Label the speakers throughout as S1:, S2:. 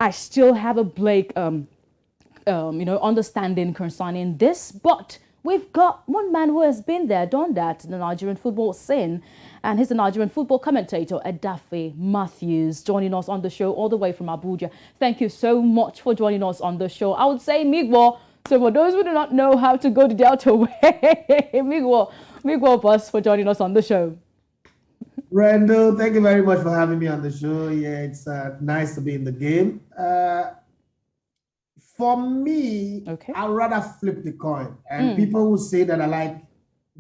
S1: I still have a Blake, understanding concerning this, but we've got one man who has been there, done that, the Nigerian football scene, and he's the Nigerian football commentator, Edafe Matthews, joining us on the show all the way from Abuja. Thank you so much for joining us on the show. I would say Migwo. So for those who do not know how to go the Delta way, Migwo boss for joining us on the show.
S2: Randall, thank you very much for having me on the show. Yeah, it's nice to be in the game. For me,
S1: Okay.
S2: I'd rather flip the coin. And people who say that I like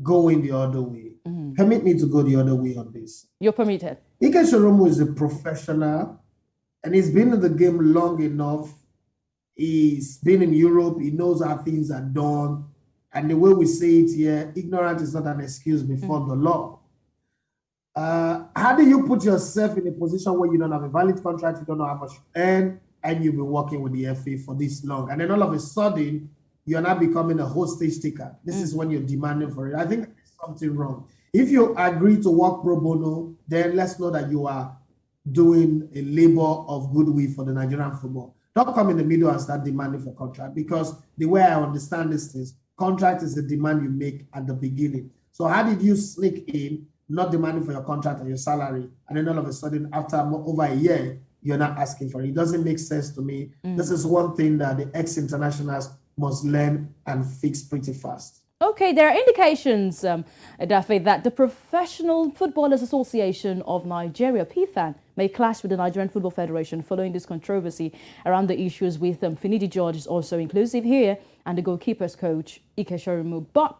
S2: going the other way. Permit me to go the other way on this.
S1: You're permitted.
S2: Ike Shorunmu is a professional and he's been in the game long enough. He's been in Europe. He knows how things are done. And the way we say it here, ignorance is not an excuse before the law. How do you put yourself in a position where you don't have a valid contract, you don't know how much you earn, and you've been working with the FA for this long, and then all of a sudden you're not becoming a hostage taker? This is when you're demanding for it. I think there's something wrong. If you agree to work pro bono, then let's know that you are doing a labor of goodwill for the Nigerian football. Don't come in the middle and start demanding for contract, because the way I understand this is contract is the demand you make at the beginning. So how did you sneak in, not demanding for your contract and your salary, and then all of a sudden, after over a year, you're not asking for it? It doesn't make sense to me. This is one thing that the ex-internationals must learn and fix pretty fast.
S1: Okay, there are indications, Edafe, that the Professional Footballers Association of Nigeria, PFAN, may clash with the Nigerian Football Federation following this controversy around the issues with Findi George is also inclusive here, and the goalkeeper's coach, Ike Shorunmu. But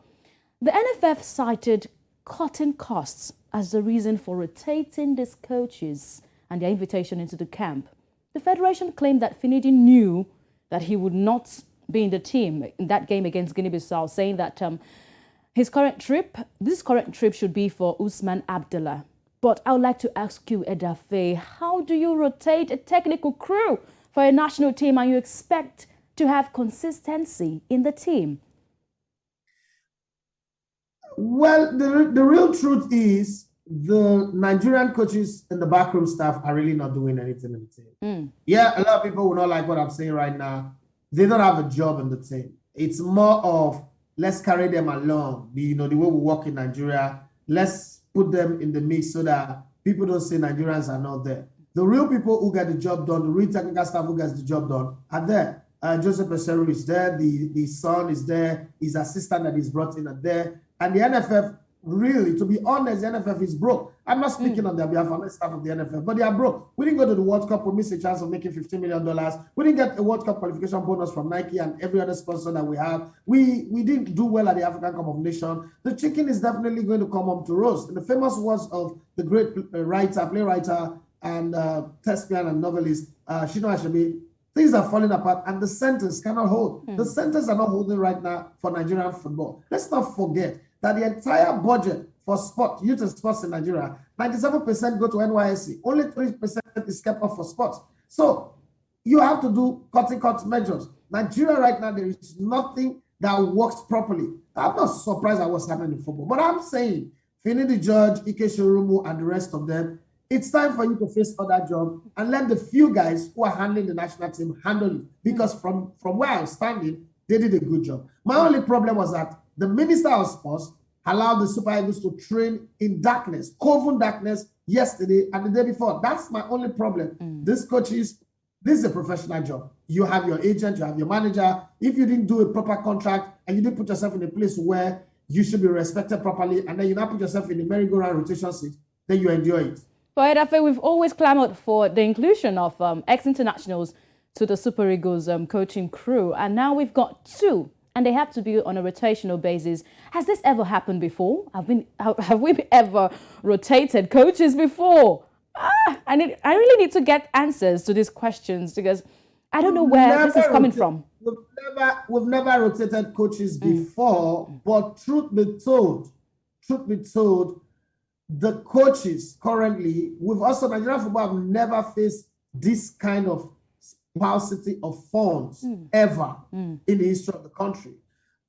S1: the NFF cited cutting costs as the reason for rotating these coaches and their invitation into the camp. The federation claimed that Finidi knew that he would not be in the team in that game against Guinea Bissau, saying that this current trip should be for Usman Abdullah. But I would like to ask you, Edafe, how do you rotate a technical crew for a national team and you expect to have consistency in the team?
S2: Well, the real truth is the Nigerian coaches and the backroom staff are really not doing anything in the team. Yeah, a lot of people will not like what I'm saying right now. They don't have a job in the team. It's more of, let's carry them along. The way we work in Nigeria, let's put them in the mix so that people don't say Nigerians are not there. The real people who get the job done, the real technical staff who gets the job done are there. Joseph Peseru is there, the son is there, his assistant that is brought in are there. And the NFF, really, to be honest, the NFF is broke. I'm not speaking on their behalf, I'm not staff of the NFF, but they are broke. We didn't go to the World Cup, we missed a chance of making $15 million. We didn't get a World Cup qualification bonus from Nike and every other sponsor that we have. We didn't do well at the African Cup of Nations. The chicken is definitely going to come home to roast. In the famous words of the great playwright, and thespian and novelist, Shino Ashemi, things are falling apart and the centers cannot hold. The centers are not holding right now for Nigerian football. Let's not forget that the entire budget for sport, youth and sports in Nigeria, 97% go to NYSC. Only 3% is kept up for sports. So you have to do cutting measures. Nigeria right now, there is nothing that works properly. I'm not surprised at what's happening in football, but I'm saying, Findi George, Ike Shorunmu, and the rest of them, it's time for you to face other job and let the few guys who are handling the national team handle it. Because from where I'm standing, they did a good job. My only problem was that the Minister of Sports allowed the Super Eagles to train in darkness, coven darkness, yesterday and the day before. That's my only problem. This is a professional job. You have your agent, you have your manager. If you didn't do a proper contract and you didn't put yourself in a place where you should be respected properly, and then you now put yourself in a merry-go-round rotation seat, then you enjoy it.
S1: For Edafe, we've always clamored for the inclusion of ex-internationals to the Super Eagles coaching crew, and now we've got two, and they have to be on a rotational basis. Has this ever happened before? Have we ever rotated coaches before? I really need to get answers to these questions, because I don't know where this is coming from.
S2: We've never rotated coaches before, but truth be told, the coaches currently, Nigerian football have never faced this kind of sparsity of funds ever in the history of the country.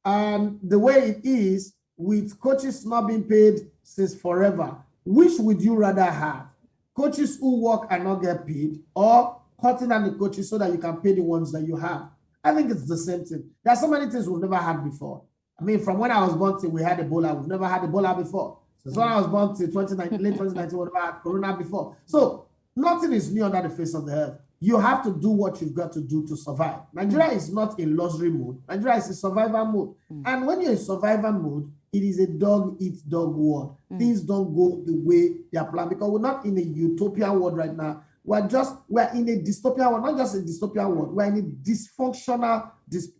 S2: And the way it is, with coaches not being paid since forever, which would you rather have? Coaches who work and not get paid, or cutting down the coaches so that you can pay the ones that you have. I think it's the same thing. There are so many things we've never had before. I mean, from when I was born till we had Ebola, we've never had Ebola before. Since when I was born till 2019, late 2019, we've never had Corona before. So nothing is new under the face of the earth. You have to do what you've got to do to survive. Nigeria is not in luxury mode. Nigeria is in survival mode. And when you're in survival mode, it is a dog-eat-dog world. Things don't go the way they are planned because we're not in a utopian world right now. We're in a dystopian world, not just a dystopian world. We're in a dysfunctional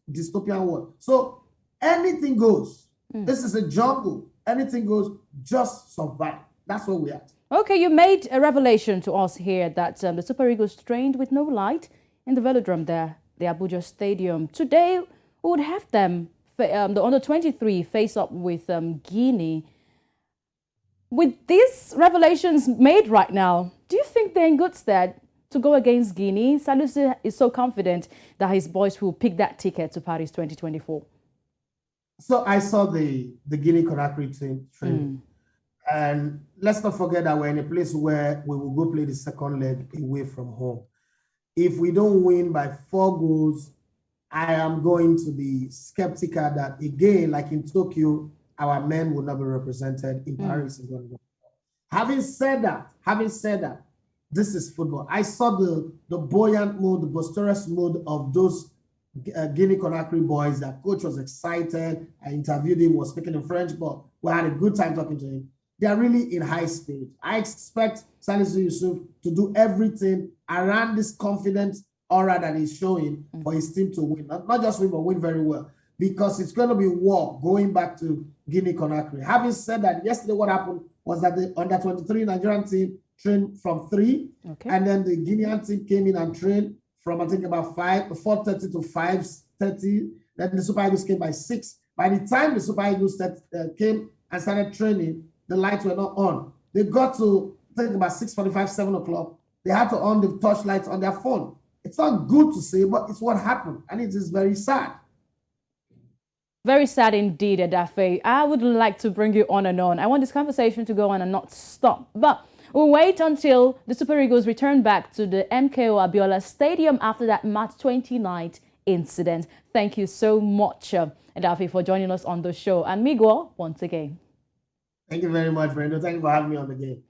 S2: dystopian world. So anything goes. This is a jungle. Anything goes, just survive. That's where we're at.
S1: Okay, you made a revelation to us here that the Super Eagles trained with no light in the velodrome there, the Abuja Stadium. Today, we would have them, the under-23, face up with Guinea. With these revelations made right now, do you think they're in good stead to go against Guinea? Sanusi is so confident that his boys will pick that ticket to Paris 2024.
S2: So I saw the Guinea-Conakry team training. And let's not forget that we're in a place where we will go play the second leg away from home. If we don't win by 4 goals, I am going to be skeptical that, again, like in Tokyo, our men will not be represented in Paris. Having said that, this is football. I saw the buoyant mood, the boisterous mood of those Guinea-Conakry boys. That coach was excited. I interviewed him, was speaking in French, but we had a good time talking to him. They are really in high spirit. I expect Salisu Yusuf to do everything around this confidence aura that he's showing for his team to win. Not just win, but win very well. Because it's going to be war going back to Guinea-Conakry. Having said that, yesterday what happened was that the under-23 Nigerian team trained from 3. Okay. And then the Guinean team came in and trained from, I think, about 4:30 to 5:30. Then the Super Eagles came by 6. By the time the Super Eagles came and started training, the lights were not on. They got to, I think, about 6:45, 7 o'clock. They had to on the torch lights on their phone. It's not good to say, but it's what happened. And it is very sad.
S1: Very sad indeed, Edafe. I would like to bring you on and on. I want this conversation to go on and not stop. But we'll wait until the Super Eagles return back to the MKO Abiola Stadium after that March 29th incident. Thank you so much, Edafe, for joining us on the show. And Miguel, once again.
S2: Thank you very much, Brendo. Thank you for having me on the game.